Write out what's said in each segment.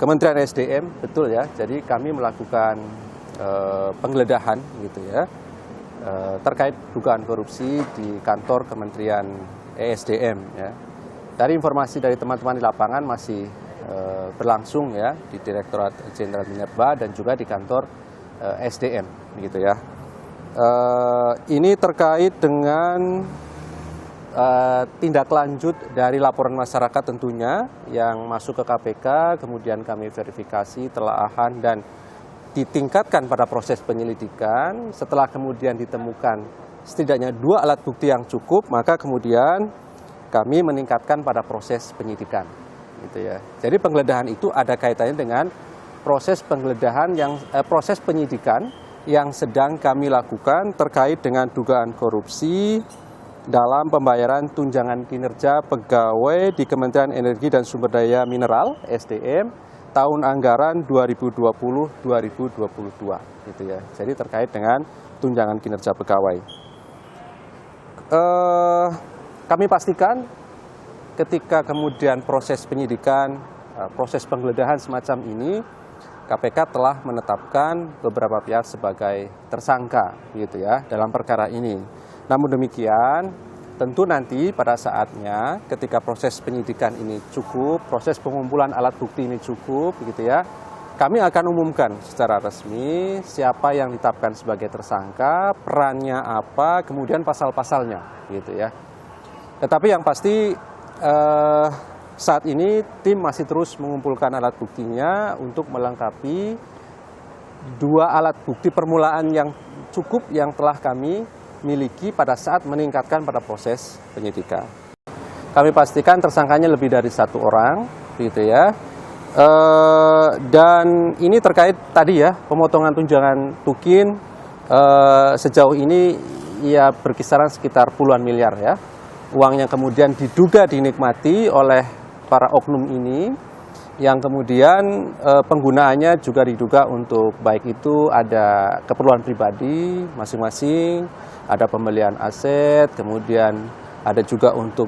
Kementerian SDM, betul ya. Jadi kami melakukan penggeledahan gitu ya terkait dugaan korupsi di kantor Kementerian ESDM ya. Dari informasi dari teman-teman di lapangan masih berlangsung ya di Direktorat Jenderal Minerba dan juga di kantor SDM gitu ya. Ini terkait dengan tindak lanjut dari laporan masyarakat tentunya yang masuk ke KPK, kemudian kami verifikasi, telaahan dan ditingkatkan pada proses penyelidikan. Setelah kemudian ditemukan setidaknya 2 alat bukti yang cukup, maka kemudian kami meningkatkan pada proses penyidikan. Gitu ya. Jadi penggeledahan itu ada kaitannya dengan proses penggeledahan proses penyidikan yang sedang kami lakukan terkait dengan dugaan korupsi dalam pembayaran tunjangan kinerja pegawai di Kementerian Energi dan Sumber Daya Mineral (SDM) tahun anggaran 2020-2022 gitu ya. Jadi terkait dengan tunjangan kinerja pegawai. Kami pastikan ketika kemudian proses penyidikan, proses penggeledahan semacam ini, KPK telah menetapkan beberapa pihak sebagai tersangka gitu ya dalam perkara ini. Namun demikian, tentu nanti pada saatnya ketika proses penyidikan ini cukup, proses pengumpulan alat bukti ini cukup, gitu ya, kami akan umumkan secara resmi siapa yang ditetapkan sebagai tersangka, perannya apa, kemudian pasal-pasalnya, gitu ya. Tetapi yang pasti saat ini tim masih terus mengumpulkan alat buktinya untuk melengkapi 2 alat bukti permulaan yang cukup yang telah kami miliki pada saat meningkatkan pada proses penyidikan. Kami pastikan tersangkanya lebih dari 1 orang, gitu ya. Dan ini terkait tadi ya pemotongan tunjangan tukin sejauh ini ya berkisaran sekitar puluhan miliar ya. Uang yang kemudian diduga dinikmati oleh para oknum ini, yang kemudian penggunaannya juga diduga untuk baik itu ada keperluan pribadi masing-masing, ada pembelian aset, kemudian ada juga untuk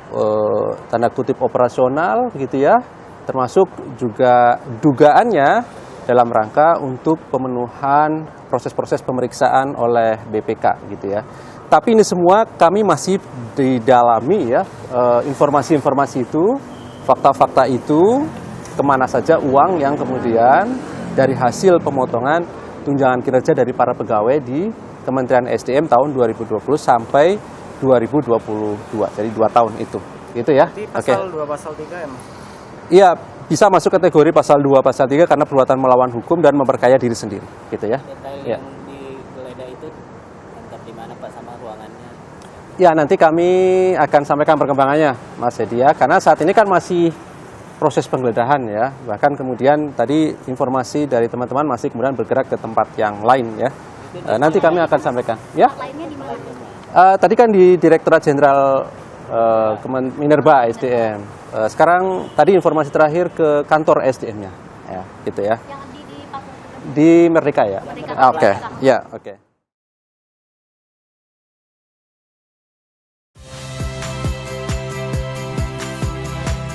tanda kutip operasional gitu ya, termasuk juga dugaannya dalam rangka untuk pemenuhan proses-proses pemeriksaan oleh BPK gitu ya. Tapi ini semua kami masih didalami ya, informasi-informasi itu, fakta-fakta itu, kemana saja uang yang kemudian dari hasil pemotongan tunjangan kinerja dari para pegawai di Kementerian SDM tahun 2020 sampai 2022, jadi 2 tahun itu. Gitu ya. Jadi pasal 2, pasal 3 ya Mas? Iya, bisa masuk kategori pasal 2, pasal 3 karena perbuatan melawan hukum dan memperkaya diri sendiri. Gitu ya. Detail ya. Yang digeledah itu antar di mana Pak sama ruangannya? Ya, nanti kami akan sampaikan perkembangannya Mas Hedia, karena saat ini kan masih proses penggeledahan ya. Bahkan kemudian tadi informasi dari teman-teman masih kemudian bergerak ke tempat yang lain ya. Nanti kami akan sampaikan. Ya. Lainnya di mana? Tadi kan di Direktorat Jenderal Minerba SDM. Sekarang tadi informasi terakhir ke kantor SDM-nya, ya, gitu ya. Yang di Papua? Di Merdeka ya. Merdeka. Oke, ya, oke.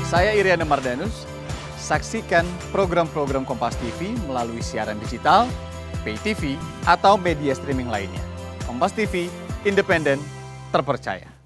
Saya Iriana Mardanus. Saksikan program-program Kompas TV melalui siaran digital, pay TV, atau media streaming lainnya. Kompas TV, independen, terpercaya.